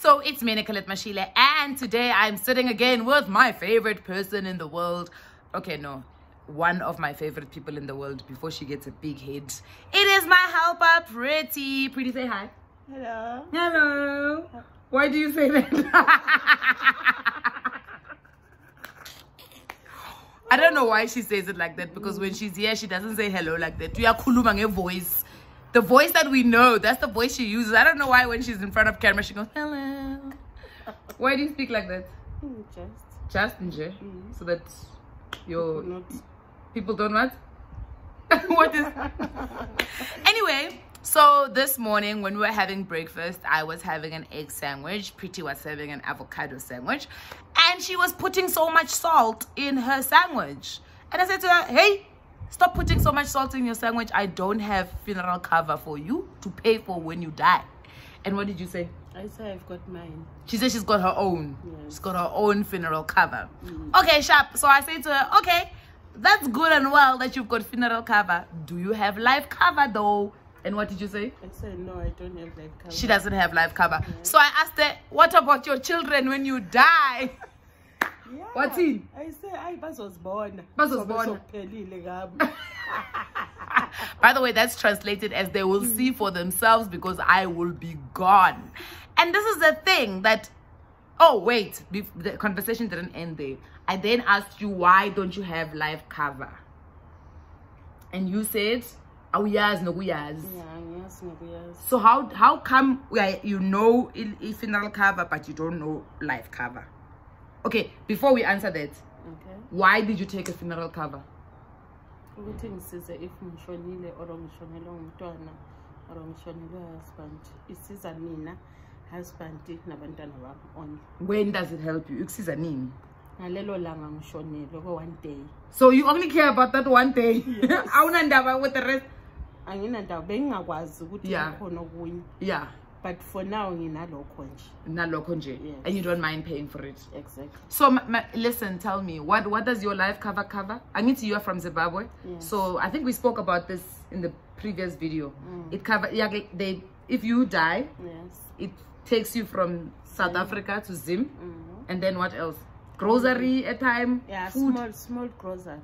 So it's me, Nicolette Mashile, and today I'm sitting again with my favorite person in the world. Okay, no, one of my favorite people in the world before she gets a big head. It is my helper, Pretty. Pretty, say hi. Hello. Hello. Why do you say that? I don't know why she says it like that, because when she's here, she doesn't say hello like that. We are khuluma voice. The voice that we know, that's the voice she uses. I don't know why when she's in front of camera, she goes, hello. Why do you speak like that? Just in J? So that your people don't what? What is... Anyway, so this morning when we were having breakfast, I was having an egg sandwich. Pretty was having an avocado sandwich. And she was putting so much salt in her sandwich. And I said to her, hey, stop putting so much salt in your sandwich. I don't have funeral cover for you to pay for when you die. And what did you say? I said I've got mine. She said she's got her own. Yes. She's got her own funeral cover. Okay, sharp. So I say to her, okay, that's good and well that you've got funeral cover. Do you have life cover though? And what did you say? I said no, I don't have life cover. She doesn't have life cover. So I asked her, what about your children when you die? Yeah. What's in? I said I was born. Bas was born. By the way, that's translated as they will see for themselves because I will be gone. And this is the thing that, oh wait, the conversation didn't end there. I then asked you, why don't you have life cover? And you said, oh yes, no yes. So how come you know funeral cover but you don't know life cover? Okay, before we answer that, why did you take a funeral cover? When does it help you? One day. So you only care about that one day? Yes. With the rest? Yeah. But for now, yes. And you don't mind paying for it? Exactly. So listen, tell me, what does your life cover? I mean, you are from Zimbabwe. Yes. So I think we spoke about this in the previous video. It covers, if you die, yes, it takes you from South Africa to Zim. And then what else? Grocery at time? Yeah, food. small grocery.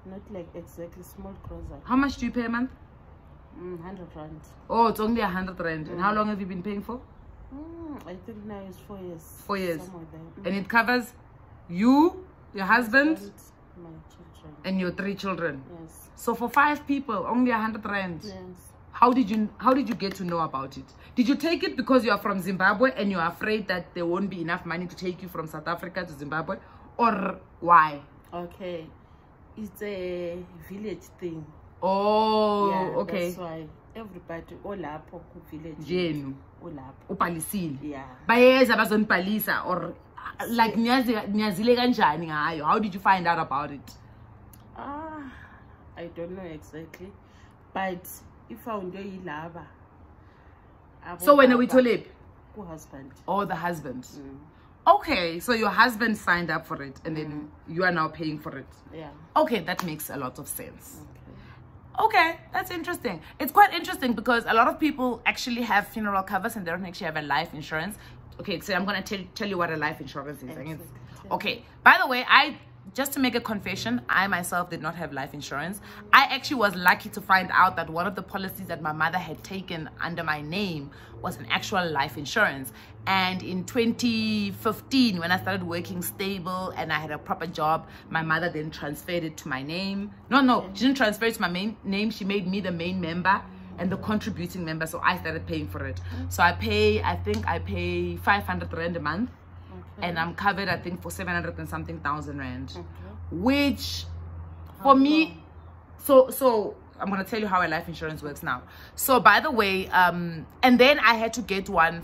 Not like exactly small grocery. How much do you pay a month? 100 rand. Oh, it's only 100 rand. And how long have you been paying for? I think now it's 4 years. 4 years. There. And it covers you, your husband, my children, and your 3 children. Yes. So for 5 people, only 100 rand. Yes. How did you get to know about it? Did you take it because you are from Zimbabwe and you are afraid that there won't be enough money to take you from South Africa to Zimbabwe? Or why? Okay. It's a village thing. Oh, yeah, okay. That's why everybody all up village. Jenu. All up. Upalisile. Yeah. Bayeza bazonipalisa or like niyazile kanjani ngayo? How did you find out about it? I don't know exactly. But if I want to lava. So when are we told? Husband. Oh, the husband. Okay, so your husband signed up for it and then you are now paying for it. Yeah. Okay, that makes a lot of sense. Okay, that's interesting. It's quite interesting because a lot of people actually have funeral covers and they don't actually have a life insurance. Okay, so I'm going to tell you what a life insurance is. Okay, by the way, just to make a confession, I myself did not have life insurance. I actually was lucky to find out that one of the policies that my mother had taken under my name was an actual life insurance. And in 2015, when I started working stable and I had a proper job, my mother then transferred it to my name. No, she didn't transfer it to my main name. She made me the main member and the contributing member. So I started paying for it. So I think I pay 500 rand a month. And I'm covered, I think, for 700 and something thousand rand, which for me, so I'm going to tell you how a life insurance works now. So by the way, and then I had to get one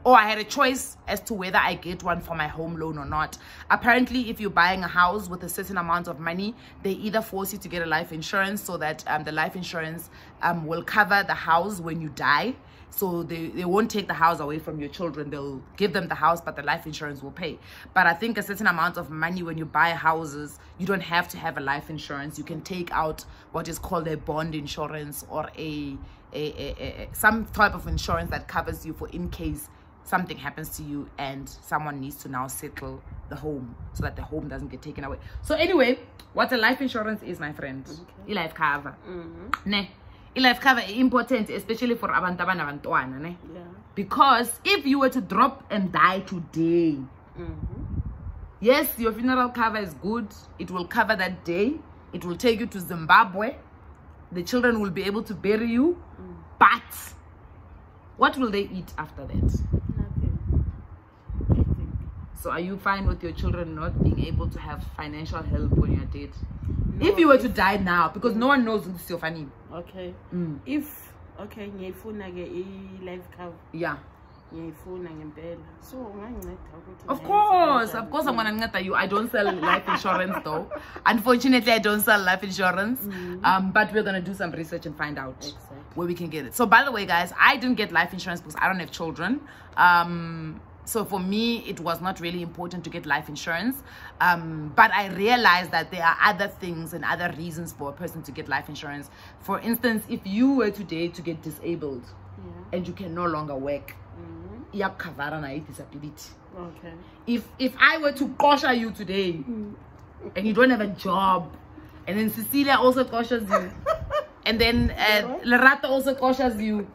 I had a choice as to whether I get one for my home loan or not. Apparently, if you're buying a house with a certain amount of money, they either force you to get a life insurance so that the life insurance will cover the house when you die. So they won't take the house away from your children. They'll give them the house, but the life insurance will pay. But I think a certain amount of money when you buy houses, you don't have to have a life insurance. You can take out what is called a bond insurance or some type of insurance that covers you for in case something happens to you and someone needs to now settle the home so that the home doesn't get taken away. So anyway, what a life insurance is, my friend, life cover. Ne, life cover is important, especially for abantu abantwana, ne? Because if you were to drop and die today, yes, your funeral cover is good. It will cover that day. It will take you to Zimbabwe. The children will be able to bury you. But what will they eat after that? Nothing. So are you fine with your children not being able to have financial help when you're dead? No, if you were to die now, because no one knows this is your funny. Okay. If okay, ngiyifuna ke life cover. Yeah. So of course I'm gonna ngata you. I don't sell life insurance though. Unfortunately, I don't sell life insurance. But we're gonna do some research and find out where we can get it. So by the way, guys, I didn't get life insurance because I don't have children. So for me, it was not really important to get life insurance. But I realized that there are other things and other reasons for a person to get life insurance. For instance, if you were today to get disabled and you can no longer work, you have disability. Okay. If I were to kosher you today and you don't have a job, and then Cecilia also koshers you, and then Lerato also koshers you,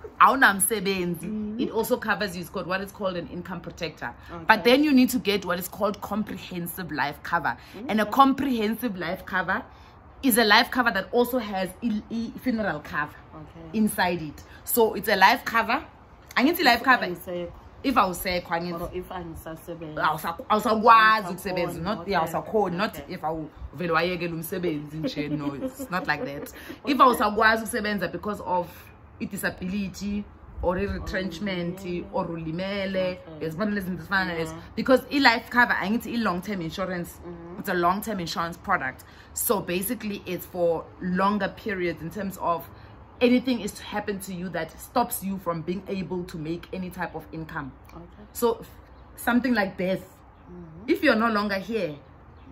it also covers you. It's called what is called an income protector. But then you need to get what is called comprehensive life cover. And a comprehensive life cover is a life cover that also has funeral cover inside it. So it's a life cover. I need to life cover. If I was say, if I'm not if I no, it's not like that. If I was because of disability or retrenchment or ulimele, because life cover, I need long-term insurance. It's a long-term insurance product. So basically it's for longer periods in terms of anything is to happen to you that stops you from being able to make any type of income. So something like death. If you're no longer here,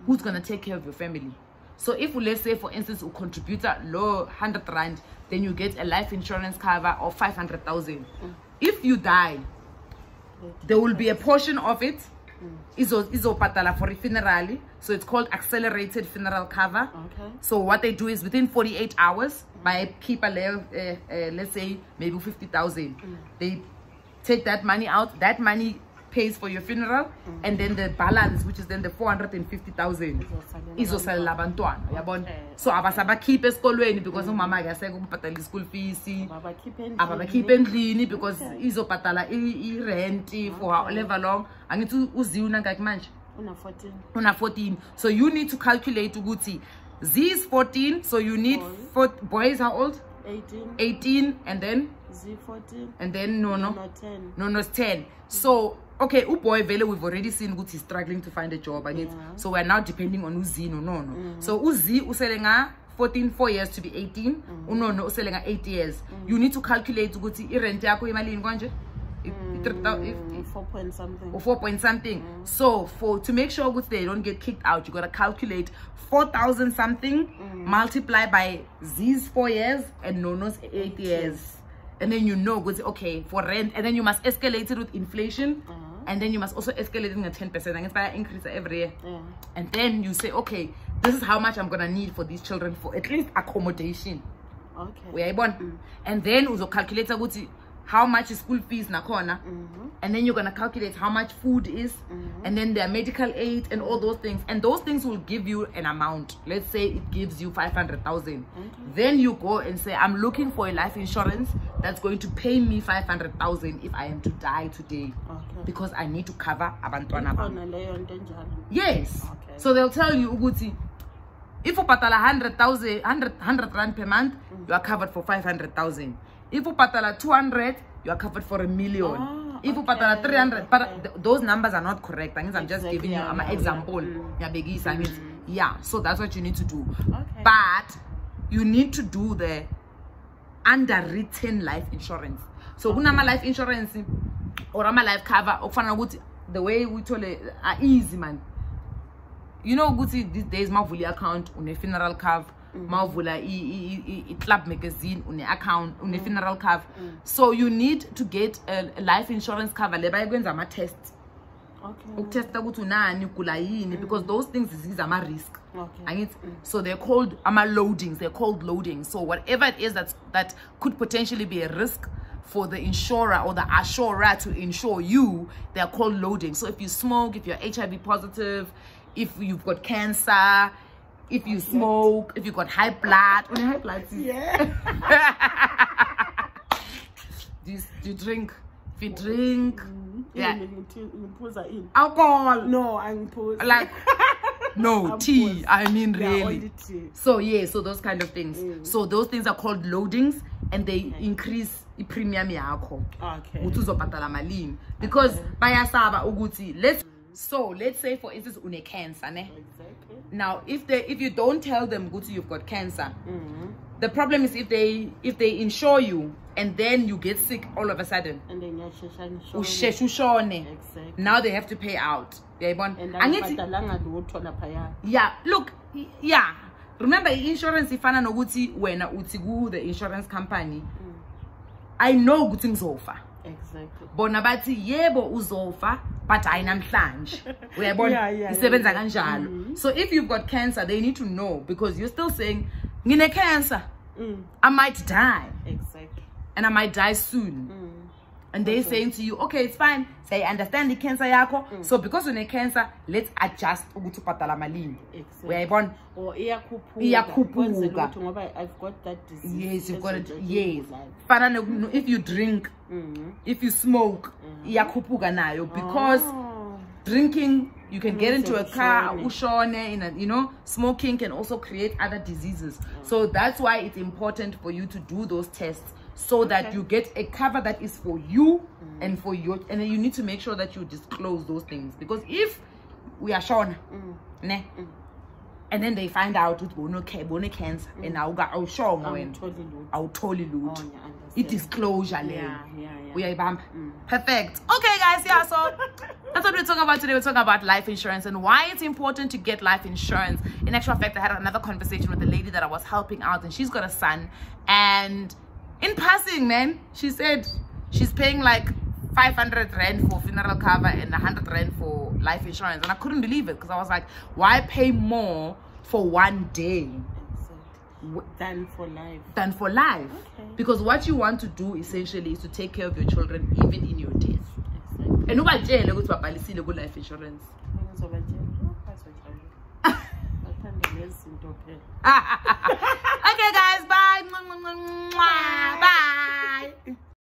who's gonna take care of your family? So if let's say for instance you contribute a low 100 rand, then you get a life insurance cover of 500,000. If you die, there will be a portion of it izo patala for a funeral. So it's called accelerated funeral cover. So what they do is within 48 hours, by keep a level, let's say maybe 50,000, they take that money out. That money pays for your funeral, and then the balance, which is then the 450,000, izosalela abantwana. Yabona? So abasaba keep esikolweni because umama akaseke ukubhadala school fees, ababakhiphe endlini because izobhadala i-rent for however long. Angithi uziwe ngakhi manje? Una 14. So you need to calculate ukuthi Z is 14, so you need boys how old? 18, and then Z 14, and then no 10. No, it's 10. So okay, boy Vele, we've already seen Guti struggling to find a job, so we're now depending on Uzi no. So Uzi uselenga 14 4 years to be 18, unono uselenga 8 years. You need to calculate Guti rent yako imali konje. 4 point something. Or 4 point something. So to make sure that they don't get kicked out, you gotta calculate 4,000 something multiply by Z's 4 years and Nono's 8 years. And then you know, okay, for rent, and then you must escalate it with inflation, and then you must also escalate it at 10%. And it's by increase every year. And then you say, okay, this is how much I'm gonna need for these children for at least accommodation. And then also calculate how much is school fees nakona, and then you're gonna calculate how much food is, and then their medical aid and all those things, and those things will give you an amount. Let's say it gives you 500,000. Then you go and say, I'm looking for a life insurance that's going to pay me 500,000 if I am to die today, because I need to cover abantwana. Yes. So they'll tell you, Uguti, if you patala 100 rand per month, you are covered for 500,000. If you patala 200, you are covered for 1 million. If you patala 300, but those numbers are not correct. I'm just giving you an example. Yeah, so that's what you need to do. But you need to do the underwritten life insurance. So kunama life insurance or ama life cover, the way we told it easy, man. You know, these days my fully account on a funeral cover. mawuvula I club magazine une account une funeral cover. So you need to get a life insurance cover le bayekwenza ama tests. Okay. Testa ukuthi unani ugula yini because those things is ama risk. Okay. So they're called ama loadings. They're called loadings. So whatever it is that could potentially be a risk for the insurer or the assurer to insure you, they're called loadings. So if you smoke, if you're HIV positive, if you've got cancer, if you smoke, if you've got high blood, Yeah. do you drink? If you drink, yeah. Alcohol. No, I'm like no tea. I mean really. Yeah, tea. So yeah, so those kind of things. So those things are called loadings, and they increase the premium yakho. Okay. Because bayasaba ukuthi let's say for instance une cancer, ne? Exactly. Now if you don't tell them ukuthi you've got cancer, the problem is if they insure you and then you get sick all of a sudden. And then Exactly. Now they have to pay out. Yeah, look, yeah. Remember insurance ifana nokuthi wena uthi ku the insurance company. I know ukuthi ngizofa. Exactly. Bona bathi yebo uzofa but ayinamhlanje. Uyabona isebenza kanjalo. So if you've got cancer they need to know because you're still saying ngine cancer. I might die. Exactly. And I might die soon. And they're saying to you, okay, it's fine. Say, understand the cancer yako. So because when a cancer, let's adjust ukuthi patala malini. Exactly. Or iyakhuphuka. I've got that disease. Yes, you've got it. Yes. If you drink, if you smoke, iyakhuphuka nayo because drinking, you can get into a car, smoking can also create other diseases. So that's why it's important for you to do those tests so that you get a cover that is for you and for your, and then you need to make sure that you disclose those things because if we are shown, and then they find out with bone cancer and I'll totally lose it discllosure. We are perfect. Okay guys, yeah, so that's what we're talking about today. We're talking about life insurance and why it's important to get life insurance. In actual fact, I had another conversation with a lady that I was helping out and she's got a son, and in passing, man, she said she's paying like 500 rand for funeral cover and 100 rand for life insurance, and I couldn't believe it because I was like, why pay more for one day than for life? Okay. Because what you want to do essentially is to take care of your children even in your death. And ubatshele ukuthi babhalisile ku life insurance. Okay guys, bye. Bye.